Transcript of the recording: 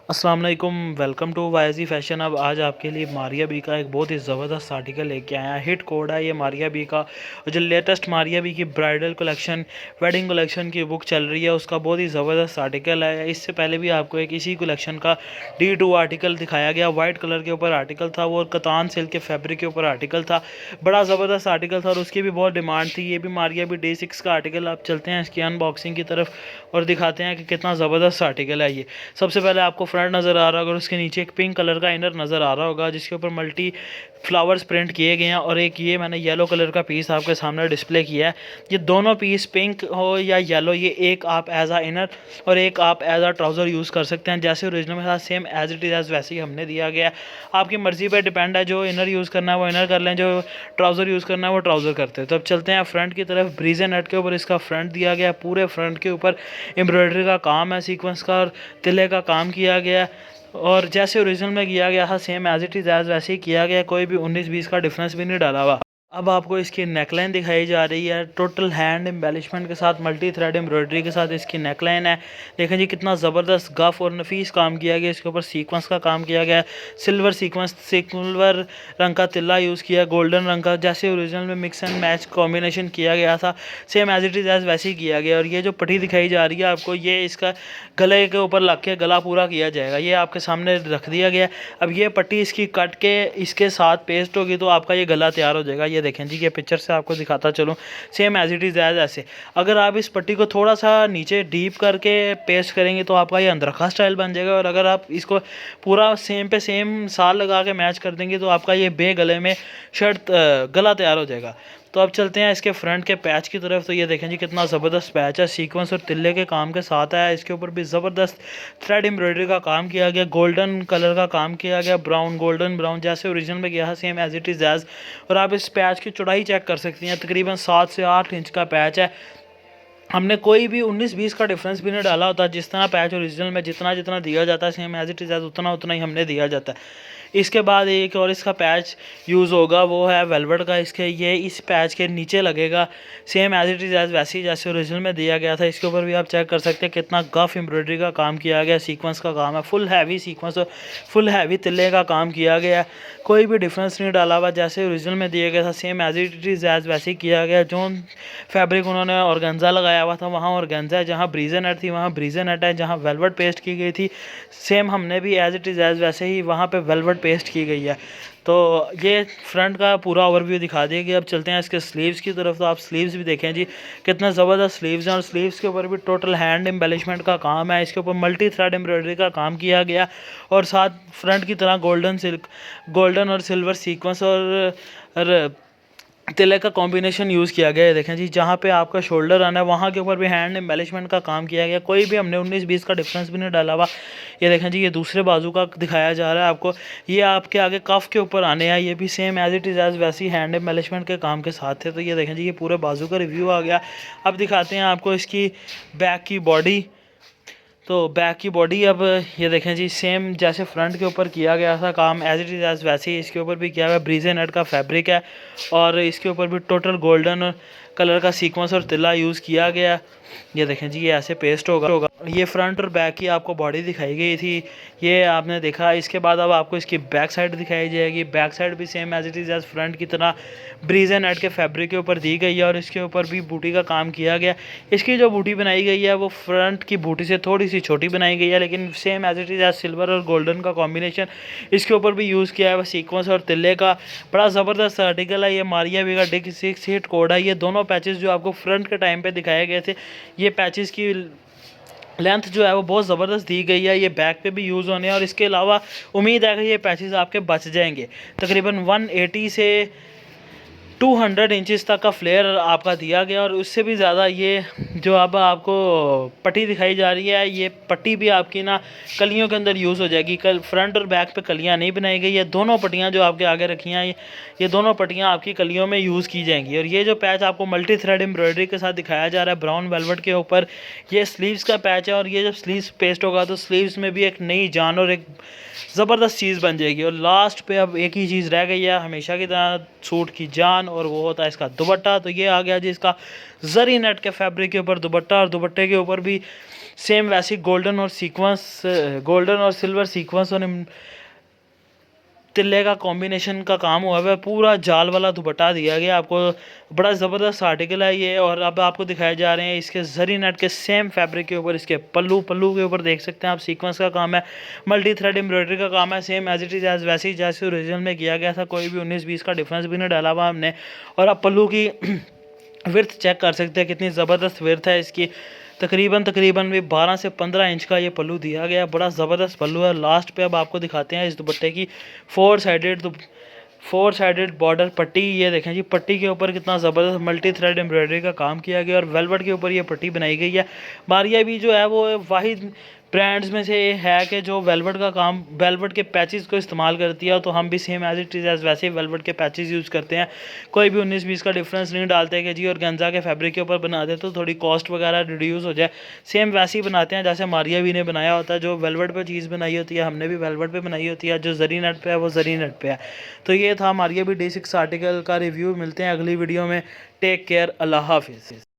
अस्सलाम वालेकुम, welcome to YG fashion. अब आज आपके लिए मारिया बी का एक बहुत ही ज़बरदस्त आर्टिकल लेके आया। हिट कोड है ये मारिया बी का। जो लेटेस्ट मारिया बी की ब्राइडल कलेक्शन, वेडिंग कलेक्शन की बुक चल रही है, उसका बहुत ही ज़बरदस्त आर्टिकल है। इससे पहले भी आपको एक इसी कलेक्शन का D2 आर्टिकल दिखाया गया। वाइट कलर के ऊपर आर्टिकल था वो, और कतान सिल्क के फैब्रिक के ऊपर आर्टिकल था। बड़ा ज़बरदस्त आर्टिकल था और उसकी भी बहुत डिमांड थी। ये भी मारिया बी D6 का आर्टिकल। आप चलते हैं इसकी अनबॉक्सिंग की तरफ और दिखाते हैं कि कितना ज़बरदस्त आर्टिकल है ये। सबसे पहले आपको फ्रंट नज़र आ रहा होगा और उसके नीचे एक पिंक कलर का इनर नज़र आ रहा होगा, जिसके ऊपर मल्टी फ्लावर्स प्रिंट किए गए हैं। और एक ये मैंने येलो कलर का पीस आपके सामने डिस्प्ले किया है। ये दोनों पीस पिंक हो या येलो, ये एक आप एज आ इनर और एक आप एज आ ट्राउज़र यूज़ कर सकते हैं। जैसे ओरिजिनल में था same as it is as वैसे ही हमने दिया गया है। आपकी मर्ज़ी पर डिपेंड है, जो इनर यूज़ करना है वो इनर कर लें, जो ट्राउज़र यूज़ करना है वो ट्राउज़र करते हैं। तो अब चलते हैं फ्रंट की तरफ। ब्रीजे नेट के ऊपर इसका फ्रंट दिया गया है। पूरे फ्रंट के ऊपर एम्ब्रॉयडरी का काम है, सीक्वेंस का और तिले का काम किया गया है। और जैसे ओरिजिनल में किया गया था same as it is as वैसे ही किया गया। कोई भी 19-20 का डिफरेंस भी नहीं डाला हुआ। अब आपको इसकी नेकलाइन दिखाई जा रही है, टोटल हैंड एम्बेलिशमेंट के साथ, मल्टी थ्रेड एम्ब्रॉयडरी के साथ इसकी नेकलाइन है। देखें जी कितना ज़बरदस्त गफ और नफीस काम किया गया। इसके ऊपर सीक्वेंस का काम किया गया है। सिल्वर सीक्वेंस, सिल्वर रंग का तिल्ला यूज़ किया, गोल्डन रंग का। जैसे ओरिजिनल में मिक्स एंड मैच कॉम्बिनेशन किया गया था, same as it is as वैसे ही किया गया। और ये जो पट्टी दिखाई जा रही है आपको, ये इसका गले के ऊपर लग के गला पूरा किया जाएगा। ये आपके सामने रख दिया गया। अब ये पट्टी इसकी कट के इसके साथ पेस्ट होगी तो आपका ये गला तैयार हो जाएगा। ये देखें जी, ये पिक्चर से आपको दिखाता चलूँ, same as it is as ऐसे। अगर आप इस पट्टी को थोड़ा सा नीचे डीप करके पेस्ट करेंगे तो आपका ये अंदरखा स्टाइल बन जाएगा। और अगर आप इसको पूरा सेम पे सेम साल लगा के मैच कर देंगे तो आपका ये बे गले में शर्ट गला तैयार हो जाएगा। तो अब चलते हैं इसके फ्रंट के पैच की तरफ। तो ये देखें जी कितना ज़बरदस्त पैच है, सीक्वेंस और तिल्ले के काम के साथ है। इसके ऊपर भी ज़बरदस्त थ्रेड एम्ब्रॉयडरी का काम किया गया, गोल्डन कलर का काम किया गया, ब्राउन गोल्डन ब्राउन जैसे ओरिजिनल में किया है same as it is as. और आप इस पैच की चौड़ाई चेक कर सकती हैं, तकरीबन 7 से 8 इंच का पैच है। हमने कोई भी 19-20 का डिफरेंस भी नहीं डाला होता। जिस तरह पैच ओरिजिनल में जितना जितना दिया जाता है same as it is as उतना उतना ही हमने दिया जाता है। इसके बाद एक और इसका पैच यूज़ होगा, वो है वेलवेट का। इसके ये इस पैच के नीचे लगेगा, same as it is as वैसे ही जैसे ओरिजिनल में दिया गया था। इसके ऊपर भी आप चेक कर सकते हैं कितना गफ एम्ब्रॉयडरी का काम किया गया, सीक्वेंस का काम है, फुल हैवी सीक्वेंस और फुल हैवी तिल्ले का काम किया गया है। कोई भी डिफरेंस नहीं डाला हुआ, जैसे ओरिजिनल में दिया गया था same as it is as वैसे ही किया गया। जो फैब्रिक उन्होंने ऑर्गेन्जा लगाया हुआ था वहाँ ऑर्गेन्जा है, जहाँ ब्रीजे नेट थी वहाँ ब्रीजे नेट है, जहाँ वेलवेट पेस्ट की गई थी सेम हमने भी एज इट इज़ एज वैसे ही वहाँ पे वेलवेट पेस्ट की गई है। तो ये फ्रंट का पूरा ओवरव्यू दिखा दिया गया। अब चलते हैं इसके स्लीव्स की तरफ। तो आप स्लीव्स भी देखें जी कितना ज़बरदस्त स्लीव्स हैं, और स्लीव्स के ऊपर भी टोटल हैंड एम्बेलिशमेंट का काम है। इसके ऊपर मल्टी थ्रेड एम्ब्रॉयडरी का काम किया गया, और साथ फ्रंट की तरह गोल्डन और सिल्वर सीक्वेंस और तिलक का कॉम्बिनेशन यूज़ किया गया है। देखें जी जहाँ पे आपका शोल्डर आना है वहाँ के ऊपर भी हैंड एम्बेलिशमेंट का काम किया गया। कोई भी हमने 19-20 का डिफरेंस भी नहीं डाला हुआ। ये देखें जी, ये दूसरे बाजू का दिखाया जा रहा है आपको। ये आपके आगे कफ के ऊपर आने हैं, ये भी same as it is as वैसी हैंड एम्बेलिशमेंट के काम के साथ थे। तो ये देखें जी, ये पूरे बाजू का रिव्यू आ गया। अब दिखाते हैं आपको इसकी बैक की बॉडी। तो बैक की बॉडी अब ये देखें जी, सेम जैसे फ्रंट के ऊपर किया गया था काम एज इट इज़ एज वैसे ही इसके ऊपर भी किया गया। ब्रीजे नेट का फैब्रिक है, और इसके ऊपर भी टोटल गोल्डन कलर का सीक्वेंस और तिल्ला यूज़ किया गया। ये देखें जी, ये ऐसे पेस्ट होगा। ये फ्रंट और बैक की आपको बॉडी दिखाई गई थी, ये आपने देखा। इसके बाद अब आपको इसकी बैक साइड दिखाई जाएगी। बैक साइड भी same as it is as front की तरह ब्रीजे नेट के फैब्रिक के ऊपर दी गई है, और इसके ऊपर भी बूटी का काम किया गया। इसकी जो बूटी बनाई गई है वो फ्रंट की बूटी से थोड़ी सी छोटी बनाई गई है, लेकिन same as it is as silver और गोल्डन का कॉम्बिनेशन इसके ऊपर भी यूज़ किया है, वह सीक्वेंस और तिल्ले का। बड़ा ज़बरदस्त आर्टिकल है ये। मारिया बी का D6 हिट कोड है। ये दोनों पैचेस जो आपको फ्रंट के टाइम पे दिखाए गए थे, ये पैचेस की लेंथ जो है वो बहुत ज़बरदस्त दी गई है। ये बैक पे भी यूज़ होने हैं, और इसके अलावा उम्मीद है कि ये पैचेस आपके बच जाएंगे। तकरीबन 180 से 200 इंचज़ तक का फ्लेयर आपका दिया गया, और उससे भी ज़्यादा ये जो अब आपको पट्टी दिखाई जा रही है, ये पट्टी भी आपकी ना कलियों के अंदर यूज़ हो जाएगी। कल फ्रंट और बैक पे कलियां नहीं बनाई गई है। दोनों पट्टियां जो आपके आगे रखी हैं, ये दोनों पट्टियां आपकी कलियों में यूज़ की जाएंगी। और ये जो पैच आपको मल्टी थ्रेड एम्ब्रॉयडरी के साथ दिखाया जा रहा है ब्राउन वेलवेट के ऊपर, ये स्लीव्स का पैच है। और ये जब स्लीव्स पेस्ट होगा तो स्लीव्स में भी एक नई जान और एक ज़बरदस्त चीज़ बन जाएगी। और लास्ट पे अब एक ही चीज़ रह गई है हमेशा की तरह सूट की जान, और वो होता है इसका दुपट्टा। तो ये आ गया जी इसका जरी नेट के फैब्रिक के ऊपर दुपट्टा, और दुपट्टे के ऊपर भी सेम वैसी गोल्डन और सिल्वर सीक्वेंस और तिल्ले का कॉम्बिनेशन का काम हुआ है, पूरा जाल वाला दुपट्टा दिया गया आपको। बड़ा ज़बरदस्त आर्टिकल है ये। और अब आपको दिखाए जा रहे हैं इसके जरी नेट के सेम फैब्रिक के ऊपर इसके पल्लू के ऊपर देख सकते हैं आप, सीक्वेंस का काम है, मल्टी थ्रेड एम्ब्रॉयडरी का काम है, same as it is as वैसे ही जैसे ओरिजिनल में किया गया था। कोई भी 19-20 का डिफरेंस भी नहीं डाला हुआ हमने। और आप पल्लू की विर्थ चेक कर सकते हैं, कितनी ज़बरदस्त विर्थ है इसकी। तकरीबन भी 12 से 15 इंच का ये पल्लू दिया गया है। बड़ा ज़बरदस्त पल्लू है। लास्ट पे अब आपको दिखाते हैं इस दुपट्टे की फोर साइडेड बॉर्डर पट्टी। ये देखें जी, पट्टी के ऊपर कितना ज़बरदस्त मल्टी थ्रेड एम्ब्रॉयडरी का काम किया गया और वेलवेट के ऊपर ये पट्टी बनाई गई है। मारिया भी जो है वो वाहिद ब्रांड्स में से है कि जो वेलवेट के पैचेस को इस्तेमाल करती है। तो हम भी same as it is as वैसे वेलवेट के पैचेस यूज़ करते हैं। कोई भी 19-20 का डिफरेंस नहीं डालते कि जी और गंजा के फैब्रिक के ऊपर बना दे तो थोड़ी कॉस्ट वगैरह रिड्यूस हो जाए। सेम वैसे ही बनाते हैं जैसे मारिया भी ने बनाया होता है। जो वेलवेट पे चीज़ बनाई होती है हमने भी वेलवेट पे बनाई होती है। जो जरी नेट पे है वो जरी नेट पे है। तो ये था मारिया भी D6 आर्टिकल का रिव्यू। मिलते हैं अगली वीडियो में। टेक केयर, अल्लाह हाफिज़।